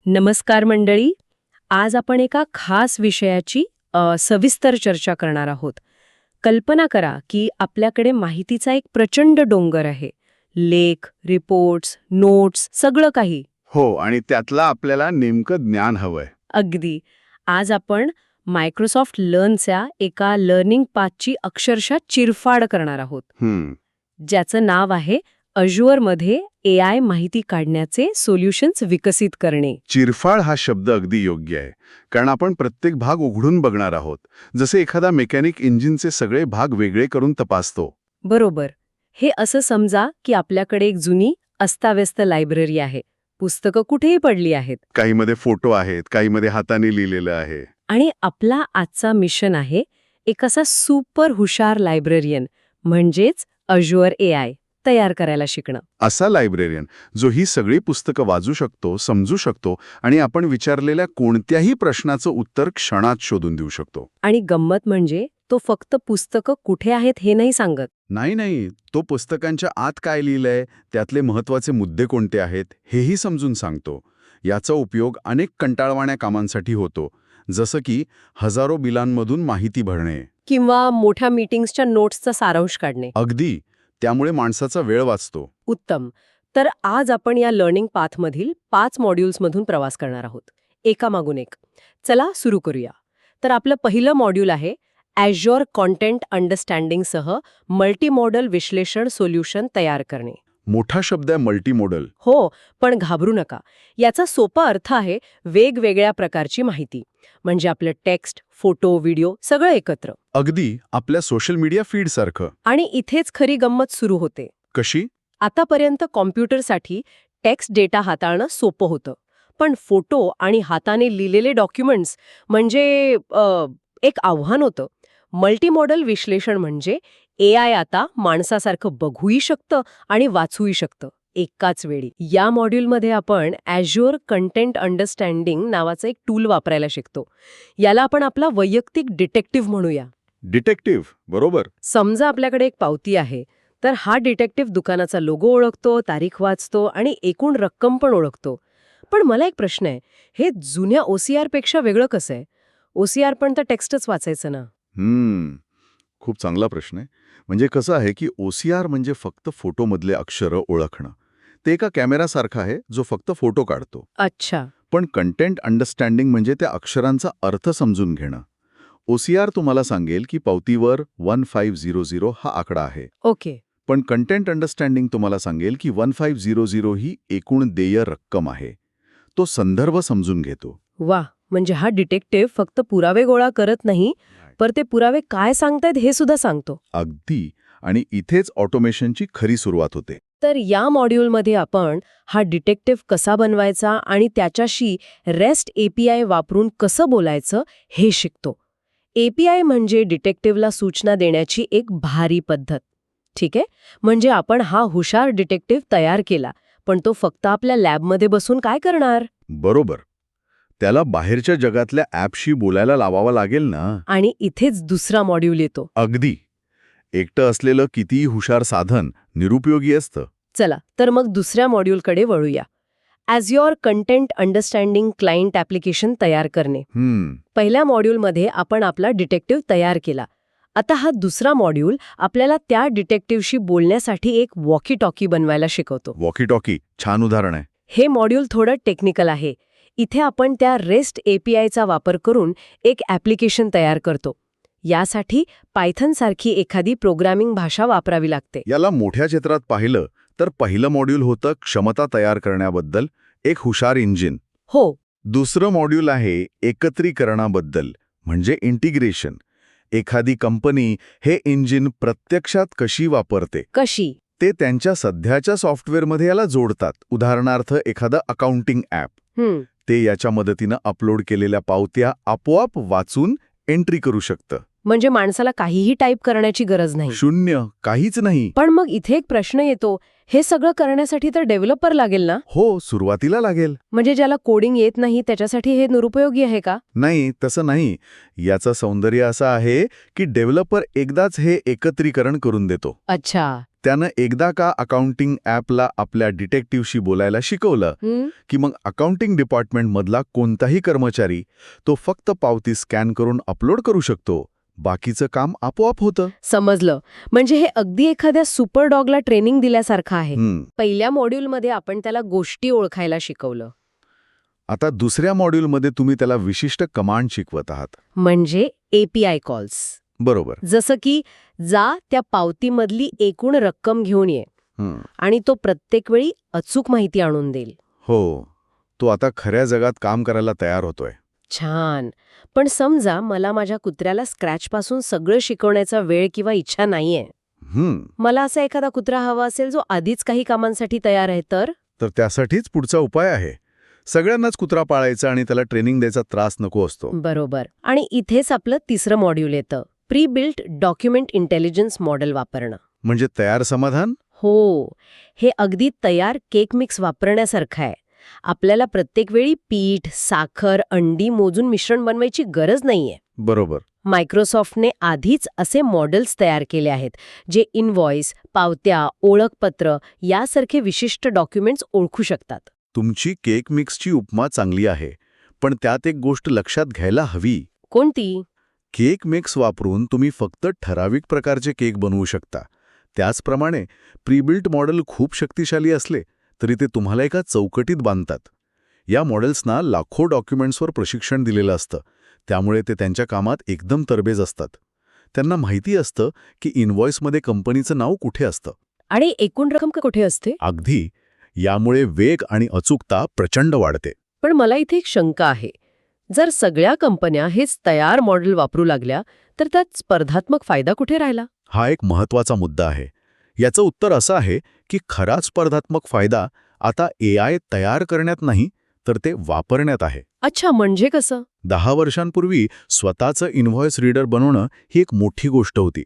नमस्कार मंडळी. आज आपण एका खास विषयाची सविस्तर चर्चा करणार आहोत. कल्पना करा की आपल्याकडे माहितीचा एक प्रचंड डोंगर आहे. लेख, रिपोर्ट्स, नोट्स, सगळं काही. हो, आणि त्यातला आपल्याला नेमकं ज्ञान हवंय. अगदी. आज आपण मायक्रोसॉफ्ट लर्नच्या एका लर्निंग पाथची अक्षरशः चिरफाड करणार आहोत, ज्याचं नाव आहे अज्युअरमध्ये AI माहिती काढण्याचे सोल्युशन्स विकसित करणे. चिरफाड हा शब्द अगदी योग्य आहे, कारण आपण प्रत्येक भाग उघडून बघणार आहोत, जसे एखादा मेकॅनिक इंजिनचे सगळे भाग वेगळे करून तपासतो. बरोबर. हे असं समजा की आपल्याकडे एक जुनी अस्ताव्यस्त लायब्ररी आहे. पुस्तकं कुठेही पडली आहेत. काहीमध्ये फोटो आहेत, काहीमध्ये हाताने लिहिलेलं आहे. आणि आपला आजचा मिशन आहे एक असा सुपर हुशार लायब्ररियन, म्हणजेच अज्युअर AI तयार करायला शिकणं. असा लायब्ररियन जो ही सगळी पुस्तकं वाचू शकतो, समजू शकतो आणि आपण विचारलेल्या कोणत्याही प्रश्नाचं उत्तर क्षणात शोधून देऊ शकतो. आणि गंमत म्हणजे तो फक्त पुस्तकं कुठे आहेत हे नाही सांगत. नाही, तो पुस्तकांच्या आत काय लिहिलंय, त्यातले महत्वाचे मुद्दे कोणते आहेत, हेही समजून सांगतो. याचा उपयोग अनेक कंटाळवाण्या कामांसाठी होतो, जसं की हजारो बिलांमधून माहिती भरणे किंवा मोठ्या मीटिंग्सच्या नोट्सचा सारांश काढणे. अगदी. त्यामुळे माणसाचा वेळ वाचतो. उत्तम. तर आज आपण या लर्निंग पाथमधील 5 मॉड्यूल्समधून प्रवास करणार आहोत, एकामागून एक. चला सुरू करूया. तर आपलं पहिलं मॉड्यूल आहे Azure कंटेंट अंडरस्टँडिंगसह मल्टीमॉडल विश्लेषण सोल्युशन तयार करणे. मोठा शब्द आहे मल्टीमॉडल. हो, पण घाबरू नका. याचा सोपा अर्थ आहे वेगवेगळ्या प्रकारची माहिती, म्हणजे आपलं टेक्स्ट, फोटो, व्हिडिओ सगळं एकत्र. अगदी आपल्या सोशल मीडिया फीड सारखं. आणि इथेच खरी गंमत सुरू होते. कशी? आतापर्यंत कॉम्प्युटरसाठी टेक्स्ट डेटा हाताळणं सोपं होतं, पण फोटो आणि हाताने लिहिलेले डॉक्युमेंट्स म्हणजे एक आव्हान होतं. मल्टीमॉडल विश्लेषण म्हणजे AI आता माणसासारखं बघूही शकतं आणि वाचूही शकतं एकाच वेळी. या मॉड्यूलमध्ये आपण Azure कंटेंट अंडरस्टँडिंग नावाचं एक टूल वापरायला शिकतो. याला आपण आपला वैयक्तिक डिटेक्टिव्ह म्हणूया. डिटेक्टिव्ह, बरोबर. समजा आपल्याकडे एक पावती आहे, तर हा डिटेक्टिव्ह दुकानाचा लोगो ओळखतो, तारीख वाचतो आणि एकूण रक्कम पण ओळखतो. पण मला एक प्रश्न आहे, हे जुन्या OCR पेक्षा वेगळं कसं आहे? OCR पण तर टेक्स्टच वाचायचं ना. खूप चांगला प्रश्न आहे. म्हणजे कसं आहे की OCR म्हणजे फक्त फोटोमधले अक्षरं ओळखणं. ते एका कॅमेरासारखं आहे जो फक्त फोटो काढतो. अच्छा. पण कंटेंट अंडरस्टँडिंग म्हणजे त्या अक्षरांचा अर्थ समजून घेणं. OCR तुम्हाला सांगेल की पावतीवर 1500 हा आकडा आहे. ओके. पण कंटेंट अंडरस्टँडिंग तुम्हाला सांगेल की 1500 ही एकूण देय रक्कम आहे. तो संदर्भ समजून घेतो. वा, म्हणजे हा डिटेक्टिव्ह फक्त पुरावे गोळा करत नाही, पर ते पुरावे काय सांगतायत हे सुद्धा सांगतो. अगदी. आणि इथेच ऑटोमेशनची खरी सुरुवात होते. तर या मॉड्यूलमध्ये आपण हा डिटेक्टिव्ह कसा बनवायचा आणि त्याच्याशी REST API वापरून कसं बोलायचं हे शिकतो. API म्हणजे डिटेक्टिव्हला सूचना देण्याची एक भारी पद्धत. ठीक आहे, म्हणजे आपण हा हुशार डिटेक्टिव्ह तयार केला, पण तो फक्त आपल्या लॅबमध्ये बसून काय करणार? बरोबर. त्याला बाहेरच्या जगातल्या ॲपशी बोलायला लावावं लागेल ना. आणि इथेच दुसरा मॉड्यूल येतो. अगदी. एकटं असलेलं कितीही हुशार साधन निरुपयोगी असतं. चला तर मग दुसऱ्या मॉड्यूलकडे वळूया. Azure content understanding client application तयार करणे. पहिल्या मॉड्यूलमध्ये आपण आपला डिटेक्टिव्ह तयार केला. आता हा दुसरा मॉड्यूल आपल्याला त्या डिटेक्टिव्हशी बोलण्यासाठी एक वॉकी टॉकी बनवायला शिकवतो. वॉकी टॉकी छान उदाहरण आहे. हे मॉड्यूल थोडं टेक्निकल आहे. इथे आपण त्या REST APIचा वापर करून एक ॲप्लिकेशन तयार करतो. यासाठी पायथन सारखी एखादी प्रोग्रामिंग भाषा वापरावी लागते. याला मोठ्या चित्रात पाहिलं तर पहिलं मॉड्यूल होतं क्षमता तयार करण्याबद्दल, एक हुशार इंजिन. हो. दुसरं मॉड्यूल आहे एकत्रीकरणाबद्दल, म्हणजे इंटिग्रेशन. एखादी कंपनी हे इंजिन प्रत्यक्षात कशी वापरते, कशी ते त्यांच्या सध्याच्या सॉफ्टवेअरमध्ये याला जोडतात. उदाहरणार्थ एखादं अकाउंटिंग ॲप, ते याच्या मदतीनं अपलोड केलेल्या पावत्या आपोआप वाचून एंट्री करू शकतं. म्हणजे माणसाला काहीही टाईप करण्याची गरज नाही. शून्य, काहीच नाही. पण मग इथे एक प्रश्न येतो, हे सगळं करण्यासाठी तर डेव्हलपर लागेल ना? हो, सुरुवातीला लागेल. म्हणजे ज्याला कोडिंग येत नाही त्याच्यासाठी हे निरुपयोगी आहे का? नाही, तसं नाही. याचं सौंदर्य असं आहे की डेव्हलपर एकदाच हे एकत्रीकरण करून देतो. अच्छा, त्यानं एकदा का अकाउंटिंग ॲपला आपल्या डिटेक्टिव्हशी बोलायला शिकवलं की मग अकाउंटिंग डिपार्टमेंटमधला कोणताही कर्मचारी तो फक्त पावती स्कॅन करून अपलोड करू शकतो. बाकीचं काम आपोआप होतं. समजलं. म्हणजे हे अगदी एखाद्या सुपर डॉगला ट्रेनिंग दिल्यासारखं आहे. पहिल्या मॉड्यूलमध्ये आपण त्याला गोष्टी ओळखायला शिकवलं. आता दुसऱ्या मॉड्यूलमध्ये तुम्ही त्याला विशिष्ट कमांड शिकवत आहात. म्हणजे API कॉल्स. बरोबर. जसं की जा त्या पावतीमधली एकूण रक्कम घेऊन ये आणि तो प्रत्येक वेळी अचूक माहिती आणून देईल. हो, तो आता खऱ्या जगात काम करायला तयार होतोय. छान. पण समजा मला माझ्या कुत्र्याला स्क्रॅचपासून सगळं शिकवण्याचा वेळ किंवा इच्छा नाहीये. मला असा एखादा कुत्रा हवा असेल जो आधीच काही कामांसाठी तयार आहे तर त्यासाठीच पुढचा उपाय आहे. सगळ्यांनाच कुत्रा पाळायचा आणि त्याला ट्रेनिंग द्यायचा त्रास नको असतो. बरोबर. आणि इथेच आपलं तिसरं मॉड्यूल येतं, pre built document intelligence model वापरणं. म्हणजे तयार समाधान? हो, हे अगदी तयार केक मिक्स वापरण्यासारखं आहे. आपल्याला प्रत्येक वेळी पीठ, साखर, अंडी मोजून मिश्रण बनवायची गरज नाहीये. बरोबर. मायक्रोसॉफ्टने आधीच असे मॉडेल्स तयार केले आहेत जे इनव्हॉइस, पावत्या, ओळखपत्र यासारखे विशिष्ट डॉक्युमेंट्स ओळखू शकतात. तुमची केक मिक्सची उपमा चांगली आहे, पण त्यात एक गोष्ट लक्षात घ्यायला हवी. कोणती? केक मिक्स वापरून तुम्ही फक्त ठराविक प्रकारचे केक बनवू शकता. त्याचप्रमाणे प्रीबिल्ट मॉडेल खूप शक्तिशाली असले तरी ते तुम्हाला एका चौकटीत बांधतात. या मॉडेल्सना लाखो डॉक्युमेंट्सवर प्रशिक्षण दिलेलं असतं, त्यामुळे ते त्यांच्या कामात एकदम तरबेज असतात. त्यांना माहिती असतं की इनव्हॉइसमध्ये कंपनीचं नाव कुठे असतं आणि एकूण रक्कम कुठे असते. अगदी. यामुळे वेग आणि अचूकता प्रचंड वाढते. पण मला इथे एक शंका आहे. जर सगळ्या कंपन्या हेच तयार मॉडेल वापरू लागल्या तर त्यात स्पर्धात्मक फायदा कुठे राहिला? हा एक महत्त्वाचा मुद्दा आहे. याचं उत्तर असं आहे की खरा स्पर्धात्मक फायदा आता AI तयार करण्यात नाही तर ते वापरण्यात आहे. अच्छा, म्हणजे कसं? 10 वर्षांपूर्वी स्वतःचं इनव्हॉइस रीडर बनवणं ही एक मोठी गोष्ट होती.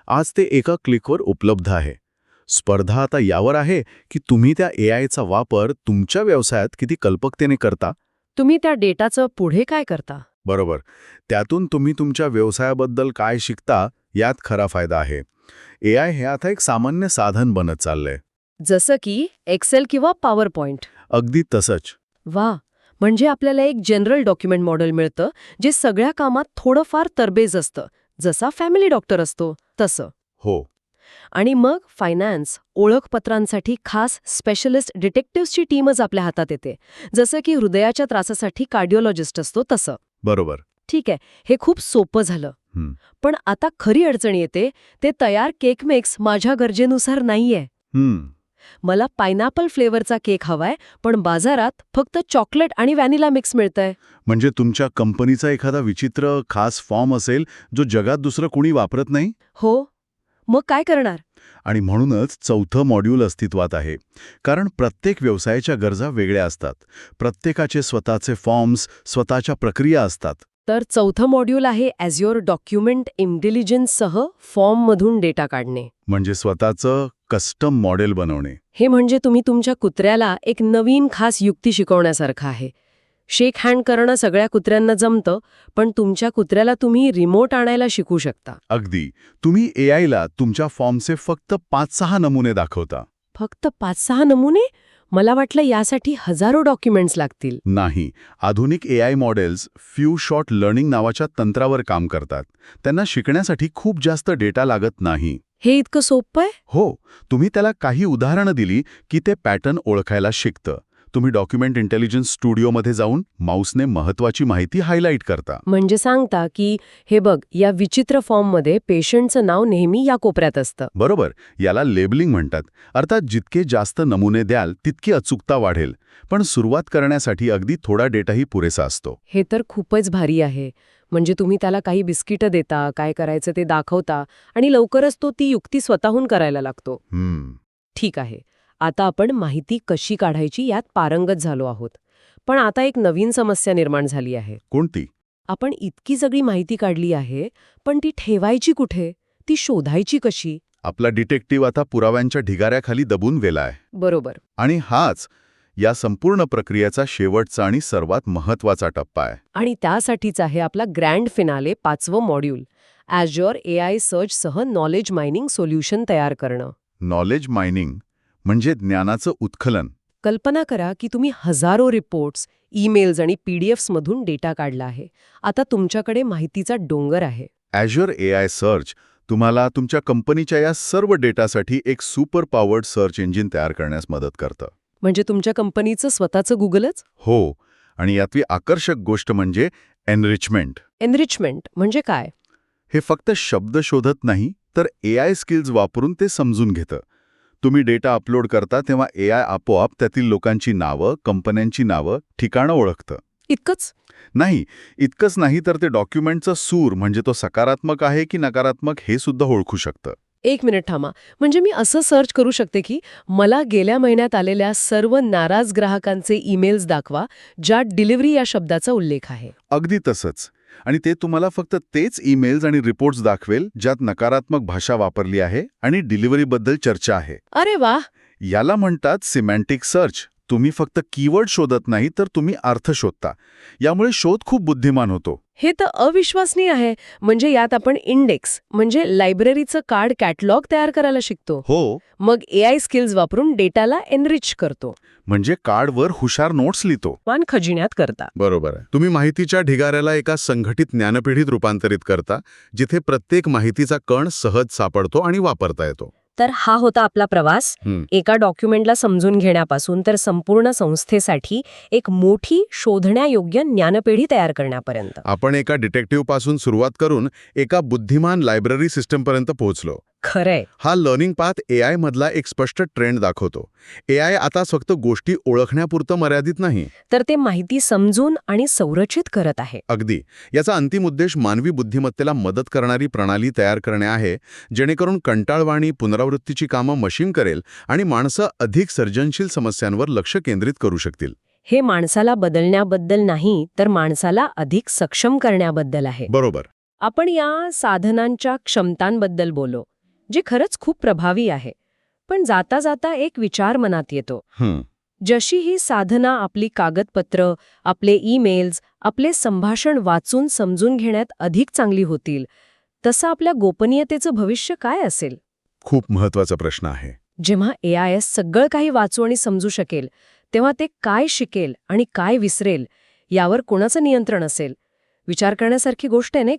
आज ते एका क्लिकवर उपलब्ध आहे. स्पर्धा आता यावर आहे की तुम्ही त्या AIचा वापर तुमच्या व्यवसायात किती कल्पकतेने करता. तुम्ही त्या डेटाचं पुढे काय करता? बरोबर. त्यातून तुम्ही तुमच्या व्यवसायाबद्दल काय शिकता यात खरा फायदा आहे. AI हे आता एक सामान्य साधन बनत चाललंय. जसं की एक्सेल किंवा पॉवर पॉइंट. अगदी तसंच. वा, म्हणजे आपल्याला एक जनरल डॉक्युमेंट मॉडेल मिळतं जे सगळ्या कामात थोडंफार तरबेज असतं, जसा फॅमिली डॉक्टर असतो तसं. हो. आणि मग फायनान्स, ओळखपत्रांसाठी खास स्पेशलिस्ट डिटेक्टिव्हची टीमच आपल्या हातात येते, जसं की हृदयाच्या त्रासासाठी कार्डिओलॉजिस्ट असतो तसं. बरोबर. ठीक आहे, हे खूप सोपं झालं. पण आता खरी अडचण येते, ते तयार केक मिक्स माझ्या गरजेनुसार नाहीये. मला पायनॅपल फ्लेवरचा केक हवाय, पण बाजारात फक्त चॉकलेट आणि व्हॅनिला मिक्स मिळतंय. म्हणजे तुमच्या कंपनीचा एखादा विचित्र खास फॉर्म असेल जो जगात दुसरं कुणी वापरत नाही? हो, मग काय करणार? आणि म्हणूनच चौथं मॉड्यूल अस्तित्वात आहे. कारण प्रत्येक व्यवसायाच्या गरजा वेगळ्या असतात. प्रत्येकाचे स्वतःचे फॉर्म्स, स्वतःच्या प्रक्रिया असतात. तर चौथं मॉड्यूल आहे ॲझ्युअर डॉक्युमेंट इंटेलिजन्ससह फॉर्ममधून डेटा काढणे. म्हणजे स्वतःचं कस्टम मॉडेल बनवणे. हे म्हणजे तुम्ही तुमच्या कुत्र्याला एक नवीन खास युक्ती शिकवण्यासारखं आहे. शेक हँड करणं सगळ्या कुत्र्यांना जमतं, पण तुमच्या कुत्र्याला तुम्ही रिमोट आणायला शिकू शकता. अगदी. तुम्ही AIला तुमच्या फॉर्मचे फक्त 5-6 नमुने दाखवता. फक्त 5-6 नमुने? मला वाटलं यासाठी हजारो डॉक्युमेंट्स लागतील. नाही. आधुनिक AI models few shot learning नावाच्या तंत्रावर काम करतात. त्यांना शिकण्यासाठी खूप जास्त डेटा लागत नाही. हे इतकं सोपं आहे? हो. तुम्ही त्याला काही उदाहरणं दिली की ते पॅटर्न ओळखायला शिकतं. तुम्ही डॉक्युमेंट इंटेलिजन्स स्टुडिओमध्ये जाऊन माऊसने महत्त्वाची माहिती हायलाईट करता. म्हणजे सांगता की हे बघ, या विचित्र फॉर्ममध्ये पेशंटचं नाव नेहमी या कोपऱ्यात असतं. बरोबर. याला लेबलिंग म्हणतात. अर्थात जितके जास्त नमुने द्याल तितकी अचूकता वाढेल. पण सुरुवात करण्यासाठी अगदी थोडा डेटाही पुरेसा असतो. हे तर खूपच भारी आहे. म्हणजे तुम्ही त्याला काही बिस्किटं देता, काय करायचं ते दाखवता आणि लवकरच तो ती युक्ती स्वतःहून करायला लागतो. ठीक आहे. आता आपण माहिती कशी काढायची यात पारंगत झालो आहोत. पण आता एक नवीन समस्या निर्माण झाली आहे. कोणती? आपण इतकी सगळी माहिती काढली आहे, पण ती ठेवायची कुठे? ती शोधायची कशी? आपला डिटेक्टिव्ह आता पुराव्यांच्या ढिगाऱ्याखाली दबून गेलाय. बरोबर. आणि हाच या संपूर्ण प्रक्रियेचा शेवटचा आणि सर्वात महत्त्वाचा टप्पा आहे. आणि त्यासाठीच आहे आपला ग्रँड फिनाले 5वं मॉड्यूल, ॲझ्युअर AI सर्चसह नॉलेज मायनिंग सोल्युशन तयार करणं. नॉलेज मायनिंग म्हणजे ज्ञानाचं उत्खलन. कल्पना करा की तुम्ही हजारो रिपोर्ट्स, ईमेल्स आणि PDFs मधून डेटा काढला आहे. आता तुमच्याकडे माहितीचा डोंगर आहे. Azure AI सर्च तुम्हाला तुमच्या कंपनीच्या या सर्व डेटासाठी एक सुपर पॉवर्ड सर्च इंजिन तयार करण्यास मदत करतं. म्हणजे तुमच्या कंपनीचं स्वतःचं गुगलच? हो, आणि यातली आकर्षक गोष्ट म्हणजे एनरिचमेंट. एनरिचमेंट म्हणजे काय? हे फक्त शब्द शोधत नाही, तर AI स्किल्स वापरून ते समजून घेतं. तुम्ही डेटा अपलोड करता तेव्हा AI आपोआप त्यातील लोकांची नावं, कंपन्यांची नावं, ठिकाणं ओळखतं. इतकंच? नाही, इतकंच नाही तर ते डॉक्युमेंटचा सूर म्हणजे तो सकारात्मक आहे की नकारात्मक हे सुद्धा ओळखू शकतं. 1 मिनिट थांबा. म्हणजे मी असं सर्च करू शकते की मला गेल्या महिन्यात आलेल्या सर्व नाराज ग्राहकांचे ईमेल्स दाखवा, ज्यात डिलिव्हरी या शब्दाचा उल्लेख आहे. अगदी तसंच. आणि ते तुम्हाला फक्त तेच ईमेल्स आणि रिपोर्ट्स दाखवेल ज्यात नकारात्मक भाषा वापरली आहे आणि डिलिव्हरीबद्दल चर्चा आहे. अरे वा! याला म्हणतात सिमॅन्टिक सर्च. तुम्ही फक्त कीवर्ड शोधत नाही तर तुम्ही अर्थ शोधता. यामुळे शोध खूप बुद्धिमान होतो. हे तर अविश्वसनीय आहे. म्हणजे यात आपण इंडेक्स म्हणजे लायब्ररीचं कार्ड कॅटलॉग तयार करायला शिकतो. हो, मग AI स्किल्स वापरून डेटाला एनरिच करतो. म्हणजे कार्डवर हुशार नोट्स लिहितो. मान खजिन्यात करता. बरोबर आहे. तुम्ही माहितीच्या ढिगाऱ्याला एका संघटित ज्ञानपेढीत रूपांतरित करता, जिथे प्रत्येक माहितीचा कण सहज सापडतो आणि वापरता येतो. तर हा होता आपला प्रवास. एका डॉक्युमेंटला समजून घेण्यापासून तर संपूर्ण संस्थेसाठी एक मोठी शोधण्यायोग्य ज्ञानपेढी तयार करण्यापर्यंत. आपण एका डिटेक्टिव्ह पासून सुरुवात करून एका बुद्धिमान लायब्ररी सिस्टमपर्यंत पोहोचलो. खरंय. हा लर्निंग पाथ AI मधला एक स्पष्ट ट्रेंड दाखवतो. AI आता फक्त गोष्टी ओळखण्यापुरतं मर्यादित नाही, तर ते माहिती समजून आणि संरचित करत आहे. अगदी. याचा अंतिम उद्देश मानवी बुद्धिमत्तेला मदत करणारी प्रणाली तयार करणे आहे, जेणेकरून कंटाळवाणी पुनरावृत्तीची कामं मशीन करेल आणि माणसं अधिक सर्जनशील समस्यांवर लक्ष केंद्रित करू शकतील. हे माणसाला बदलण्याबद्दल नाही, तर माणसाला अधिक सक्षम करण्याबद्दल आहे. बरोबर. आपण या साधनांच्या क्षमतांबद्दल बोलो, जे खरंच खूप प्रभावी आहे. पण जाता जाता एक विचार मनात येतो. जशी ही साधना आपली कागदपत्र, आपले ईमेल्स, आपले संभाषण वाचून समजून घेण्यात अधिक चांगली होतील, तसं आपल्या गोपनीयतेचं भविष्य काय असेल? खूप महत्वाचा प्रश्न आहे. जेव्हा AI सगळं काही वाचू आणि समजू शकेल, तेव्हा ते काय शिकेल आणि काय विसरेल यावर कोणाचं नियंत्रण असेल? विचार करण्यासारखी गोष्ट आहे नाही?